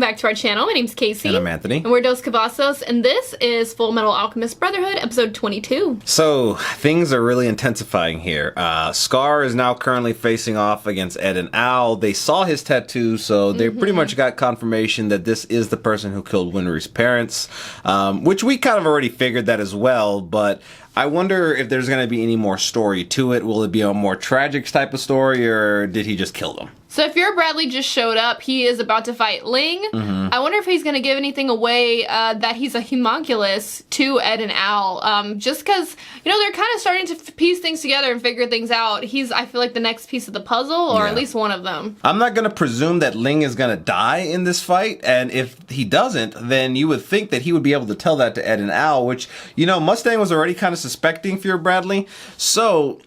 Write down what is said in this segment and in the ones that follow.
back to our channel. My name's Casey. And I'm Anthony. And we're Dos Cavazos, and this is Fullmetal Alchemist Brotherhood, episode 22. So, things are really intensifying here. Scar is now currently facing off against Ed and Al. They saw his tattoo, so they pretty much got confirmation that this is the person who killed Winry's parents, which we kind of already figured that as well, but I wonder if there's going to be any more story to it. Will it be a more tragic type of story, or did he just kill them? So if your Bradley just showed up, he is about to fight Ling. I wonder if he's going to give anything away that he's a homunculus to Ed and Al. Just because, you know, they're kind of starting to piece things together and figure things out. He's, I feel like, the next piece of the puzzle, or at least one of them. I'm not going to presume that Ling is going to die in this fight, and if he doesn't, then you would think that he would be able to tell that to Ed and Al, which, you know, Mustang was already kind of suspecting Fear Bradley. So,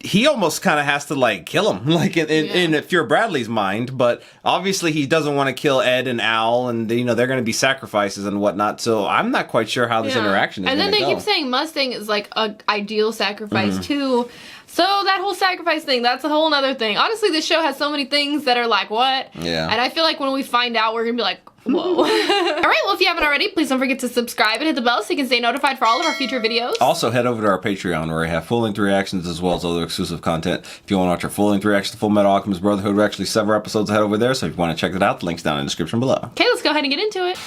he almost kind of has to, like, kill him, like, in Fear Bradley's mind, but obviously he doesn't want to kill Ed and Al, and, you know, they're going to be sacrifices and whatnot, so I'm not quite sure how this interaction is going to go. And then they keep saying Mustang is, like, a ideal sacrifice, too. So that whole sacrifice thing, that's a whole nother thing. Honestly, this show has so many things that are like, what? Yeah. And I feel like when we find out, we're going to be like, whoa. All right, well, if you haven't already, please don't forget to subscribe and hit the bell so you can stay notified for all of our future videos. Also, head over to our Patreon where we have full-length reactions as well as other exclusive content. If you want to watch our full-length reaction to Fullmetal Alchemist Brotherhood, we're actually several episodes ahead over there, so if you want to check it out, the link's down in the description below. Okay, let's go ahead and get into it.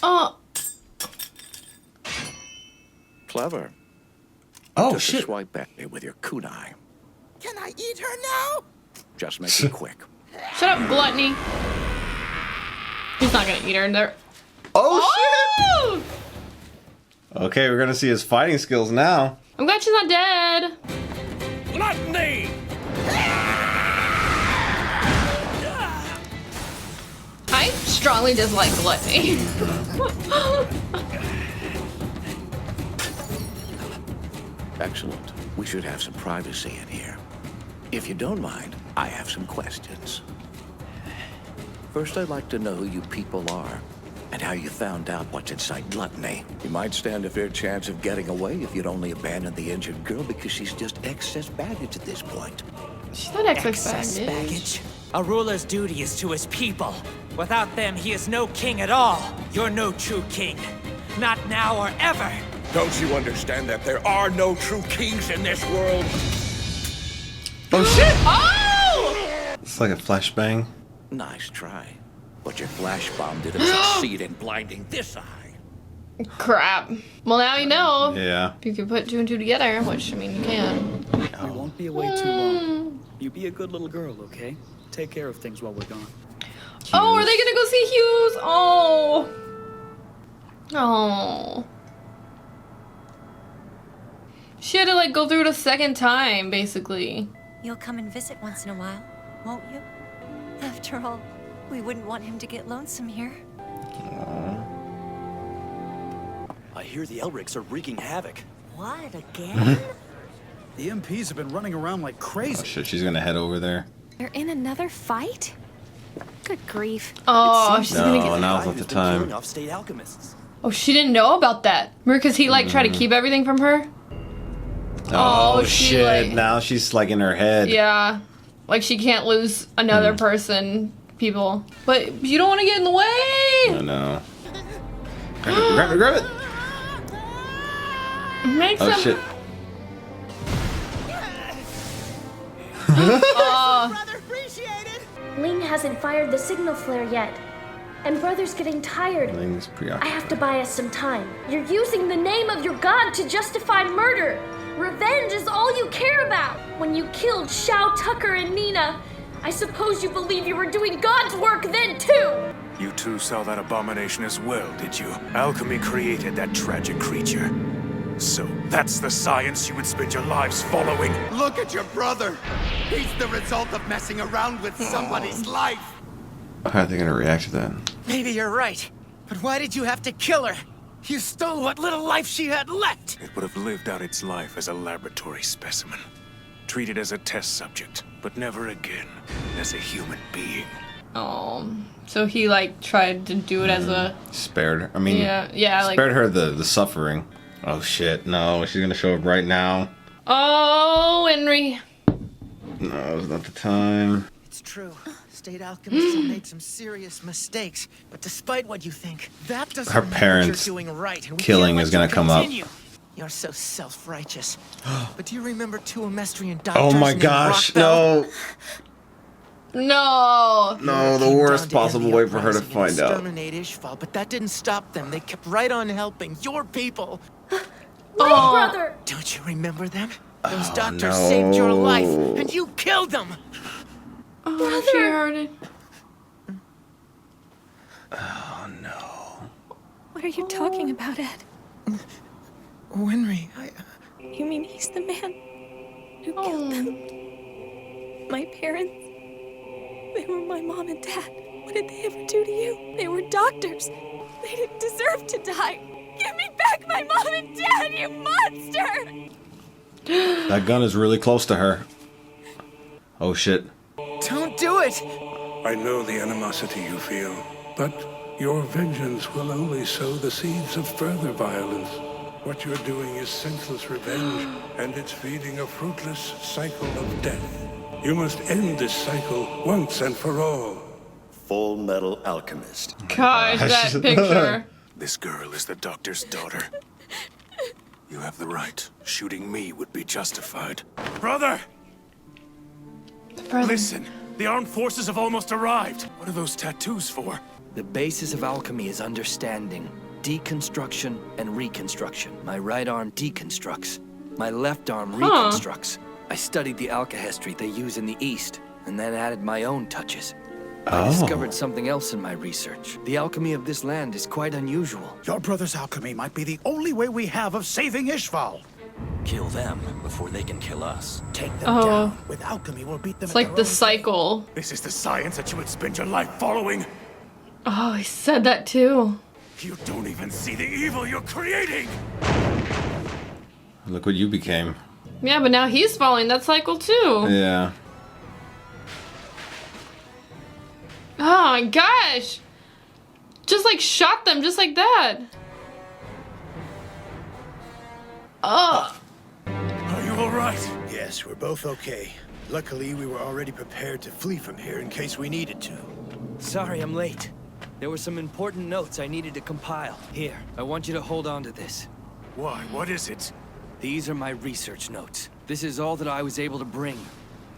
Oh. Clever. Oh, Just shit. a swipe at me with your kunai. Can I eat her now? Just make it quick. Shut up, gluttony. He's not gonna eat her in there. Oh, shit! Okay, we're gonna see his fighting skills now. I'm glad she's not dead. Gluttony! I strongly dislike gluttony. Excellent. We should have some privacy in here. If you don't mind, I have some questions. First, I'd like to know who you people are and how you found out what's inside Gluttony. You might stand a fair chance of getting away if you'd only abandon the injured girl because she's just excess baggage at this point. She's not excess baggage. A ruler's duty is to his people. Without them, he is no king at all. You're no true king. Not now or ever. Don't you understand that there are no true kings in this world? Oh, shit! Oh! It's like a flashbang. Nice try. But your flash bomb didn't succeed in blinding this eye. Crap. Well, now you know. Yeah. If you can put two and two together, which, I mean, you can. We won't be away too long. You be a good little girl, okay? Take care of things while we're gone. Oh, are they gonna go see Hughes? Oh. Oh. She had to, like, go through it a second time, basically. You'll come and visit once in a while, won't you? After all, we wouldn't want him to get lonesome here. I hear the Elrics are wreaking havoc. What, again? The MPs have been running around like crazy. Oh, shit, she's gonna head over there. They're in another fight? Good grief. Oh, she's gonna get... now's not the time. Killing off state alchemists. Oh, she didn't know about that. Remember, because he, like, tried to keep everything from her? Oh, she, shit. like... Now she's, like, in her head. Yeah. Like, she can't lose another person, people. But you don't want to get in the way! I know. Grab it, grab it! Make Oh, some... shit. Brother, appreciate it. Ling hasn't fired the signal flare yet. And Brother's getting tired. Ling's I preoccupied. have to buy us some time. You're using the name of your god to justify murder. Revenge is all you care about. When you killed Shao Tucker and Nina, I suppose you believe you were doing God's work then too. You two saw that abomination as well, did you? Alchemy created that tragic creature. So that's the science you would spend your lives following? Look at your brother. He's the result of messing around with somebody's life. How are they gonna react to that? Maybe you're right. But why did you have to kill her? You stole what little life she had left. It would have lived out its life as a laboratory specimen. Treated as a test subject, but never again as a human being. Oh, so he, like, tried to do it as a... Spared her. I mean, yeah, like... spared her the suffering. Oh, shit. No, she's gonna show up right now. Oh, Winry. No, it's not the time. It's true. state alchemists have made some serious mistakes, but despite what you think, that doesn't Her mean parents you're doing right, and we killing can't is let gonna you come up. continue. You're so self-righteous. But do you remember two Amestrian doctors? Oh my named gosh, Rockbell? No. No, the worst possible way for her to find out. Exterminate Ishval, but that didn't stop them. They kept right on helping your people. Wait, brother! Don't you remember them? Those doctors saved your life, and you killed them. Oh, she heard it. Oh no. What are you talking about, Ed? Winry, You mean he's the man who killed them? My parents? They were my mom and dad. What did they ever do to you? They were doctors. They didn't deserve to die. Give me back my mom and dad, you monster! That gun is really close to her. Oh shit. Don't do it! I know the animosity you feel, but your vengeance will only sow the seeds of further violence. What you're doing is senseless revenge, and it's feeding a fruitless cycle of death. You must end this cycle once and for all. Fullmetal Alchemist. Gosh, that picture. This girl is the doctor's daughter. You have the right. Shooting me would be justified. Brother! Listen, the armed forces have almost arrived. What are those tattoos for? The basis of alchemy is understanding, deconstruction, and reconstruction. My right arm deconstructs. My left arm reconstructs. I studied the alchemy they use in the East, and then added my own touches. I discovered something else in my research. The alchemy of this land is quite unusual. Your brother's alchemy might be the only way we have of saving Ishval. Kill them before they can kill us. Take them down. With alchemy, we'll beat them. It's like the cycle. This is the science that you would spend your life following. Oh, he said that too. You don't even see the evil you're creating. Look what you became. Yeah, but now he's following that cycle too. Yeah. Oh my gosh! Just like shot them just like that. Oh. Are you alright? Yes, we're both okay. Luckily, we were already prepared to flee from here in case we needed to. Sorry I'm late. There were some important notes I needed to compile. Here, I want you to hold on to this. Why? What is it? These are my research notes. This is all that I was able to bring.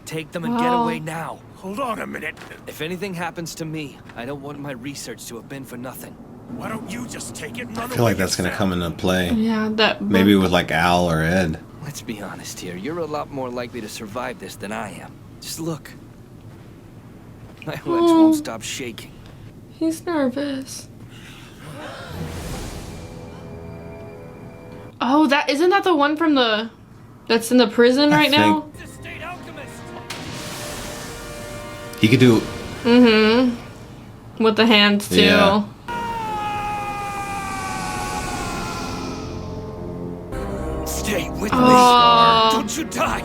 Take them and get away now. Hold on a minute. If anything happens to me, I don't want my research to have been for nothing. Why don't you just take it and run away? I feel like that's gonna come into play. Yeah, that book. Maybe with like Al or Ed. Let's be honest here. You're a lot more likely to survive this than I am. Just look. My legs won't stop shaking. He's nervous. Oh, that isn't that the one from the that's in the prison right now? He could do. With the hands too. Yeah. Stay with me. Don't you die.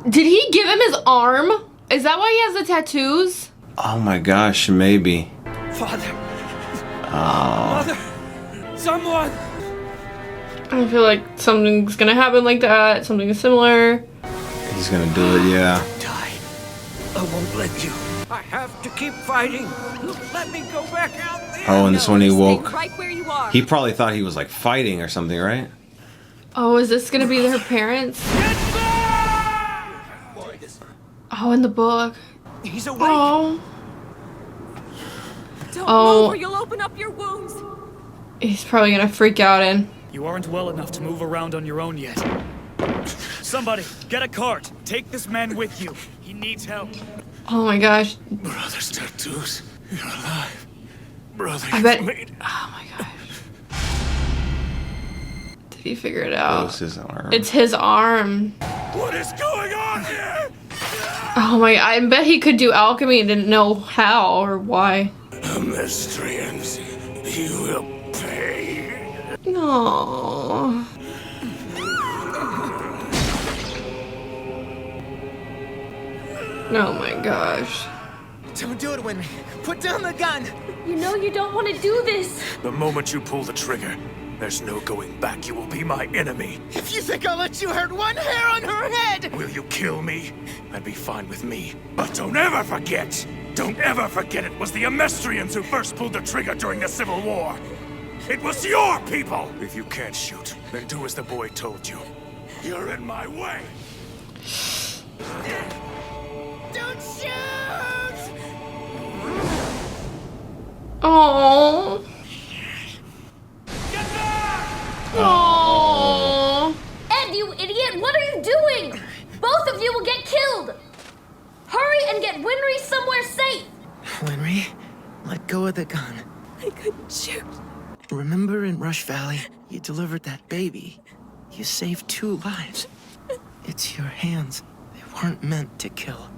Did he give him his arm? Is that why he has the tattoos? Oh my gosh, maybe. Father. Oh. Mother. Someone. I feel like something's gonna happen like that. Something similar. He's gonna do it, yeah. Die. I won't let you. I have to keep fighting. Let me go back out there. Oh, and this one he woke. Stay right where you are. He probably thought he was like fighting or something, right? Oh, is this gonna be their parents? Oh, in the book. He's awake. Oh. Don't move or you'll open up your wounds. He's probably gonna freak out and. You aren't well enough to move around on your own yet. Somebody, get a cart. Take this man with you. He needs help. Oh my gosh. Brother's tattoos. You're alive. Brother, I bet. made... Oh my gosh. Did he figure it out? It's his arm. It's his arm. What is going on here? Oh my! I bet he could do alchemy and didn't know how or why. Amestrians, you will pay. No. Oh my gosh. Don't do it, Winry. Put down the gun. You know you don't want to do this. The moment you pull the trigger, There's no going back. You will be my enemy. If you think I'll let you hurt one hair on her head! Will you kill me? That'd be fine with me. But don't ever forget it was the Amestrians who first pulled the trigger during the Civil War. It was your people! If you can't shoot, then do as the boy told you. You're in my way! Don't shoot! Oh. Oh. Ed, you idiot! What are you doing? Both of you will get killed! Hurry and get Winry somewhere safe! Winry, let go of the gun. I couldn't shoot. Remember in Rush Valley, you delivered that baby. You saved 2 lives. It's your hands. They weren't meant to kill.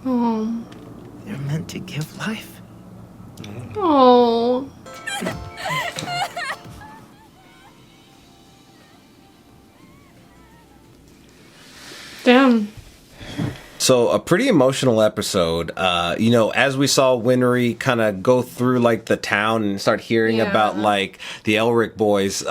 Oh. They're meant to give life. Oh. Damn. So a pretty emotional episode. You know, as we saw Winry kind of go through like the town and start hearing about like the Elric boys,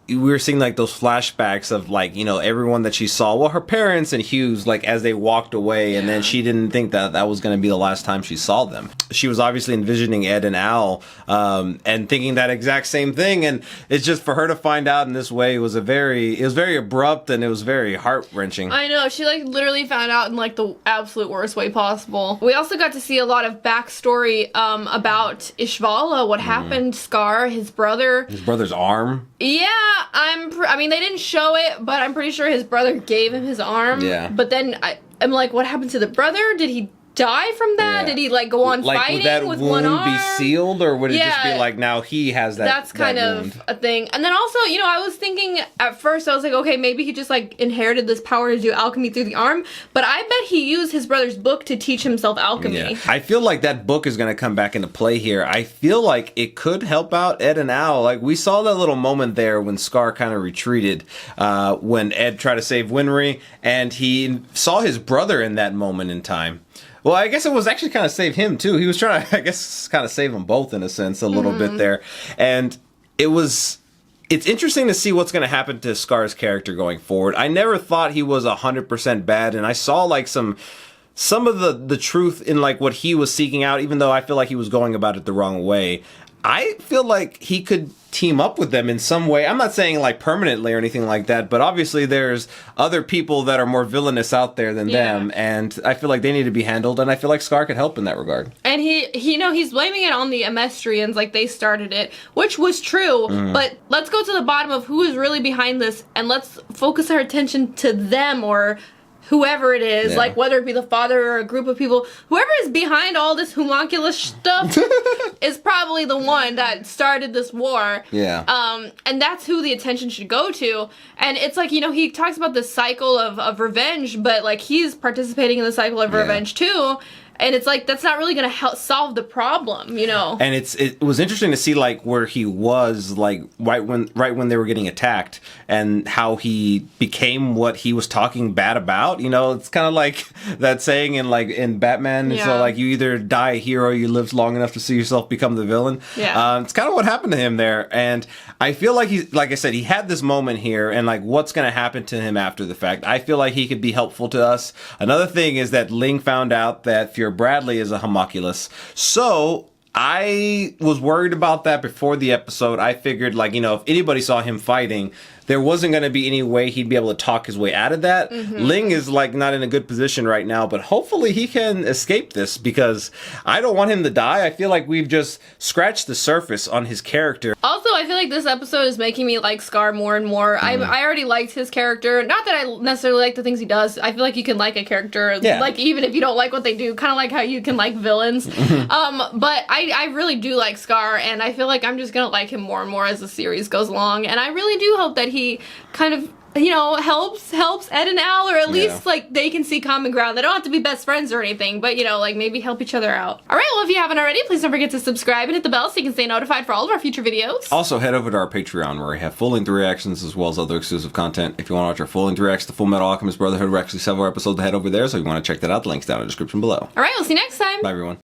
we were seeing like those flashbacks of like, you know, everyone that she saw, well, her parents and Hughes, like as they walked away, and then she didn't think that that was going to be the last time she saw them. She was obviously envisioning Ed and Al, and thinking that exact same thing. And it's just for her to find out in this way was very abrupt, and it was very heart-wrenching. I know, she like literally found out in like the absolute worst way possible. We also got to see a lot of backstory about Ishvala, what happened, Scar, his brother's arm. Yeah, I mean, they didn't show it, but I'm pretty sure his brother gave him his arm. Yeah. But then I'm like, what happened to the brother? Did he die from that? Yeah. Did he like go on fighting would that with wound one arm? be sealed, or would it just be like now he has that? That's kind of a thing. And then also, you know, I was thinking at first, I was like, okay, maybe he just like inherited this power to do alchemy through the arm. But I bet he used his brother's book to teach himself alchemy. Yeah. I feel like that book is going to come back into play here. I feel like it could help out Ed and Al. Like we saw that little moment there when Scar kind of retreated, when Ed tried to save Winry, and he saw his brother in that moment in time. Well, I guess it was actually kind of save him too. He was trying to, I guess, kind of save them both in a sense, a little bit there. And it's interesting to see what's going to happen to Scar's character going forward. I never thought he was 100% bad, and I saw like some of the truth in like what he was seeking out, even though I feel like he was going about it the wrong way. I feel like he could team up with them in some way. I'm not saying like permanently or anything like that, but obviously there's other people that are more villainous out there than them, and I feel like they need to be handled, and I feel like Scar could help in that regard. And he you know, he's blaming it on the Amestrians, like they started it, which was true, but let's go to the bottom of who is really behind this, and let's focus our attention to them, or whoever it is, like whether it be the father or a group of people, whoever is behind all this homunculus stuff is probably the one that started this war. Yeah. And that's who the attention should go to. And it's like, you know, he talks about this cycle of revenge, but like he's participating in the cycle of revenge too. And it's like, that's not really going to help solve the problem, you know? And it was interesting to see like where he was like right when they were getting attacked, and how he became what he was talking bad about. You know, it's kind of like that saying in Batman. Yeah. So like you either die a hero, or you live long enough to see yourself become the villain. Yeah. It's kind of what happened to him there. And I feel like like I said, he had this moment here, and like what's going to happen to him after the fact. I feel like he could be helpful to us. Another thing is that Ling found out that Bradley is a homunculus. So I was worried about that before the episode. I figured, like, you know, if anybody saw him fighting, there wasn't going to be any way he'd be able to talk his way out of that. Ling is like not in a good position right now, but hopefully he can escape this, because I don't want him to die. I feel like we've just scratched the surface on his character. Also, I feel like this episode is making me like Scar more and more. I already liked his character. Not that I necessarily like the things he does. I feel like you can like a character, like even if you don't like what they do, kind of like how you can like villains. But I really do like Scar, and I feel like I'm just gonna like him more and more as the series goes along. And I really do hope that he kind of, you know, helps Ed and Al, or at least like they can see common ground. They don't have to be best friends or anything, but you know, like maybe help each other out. All right, well, if you haven't already, please don't forget to subscribe and hit the bell so you can stay notified for all of our future videos. Also, head over to our Patreon, where we have full-length reactions as well as other exclusive content. If you want to watch our full-length reactions to Fullmetal Alchemist Brotherhood, we're actually several episodes ahead over there, so if you want to check that out, the link's down in the description below. All right, we'll see you next time. Bye, everyone.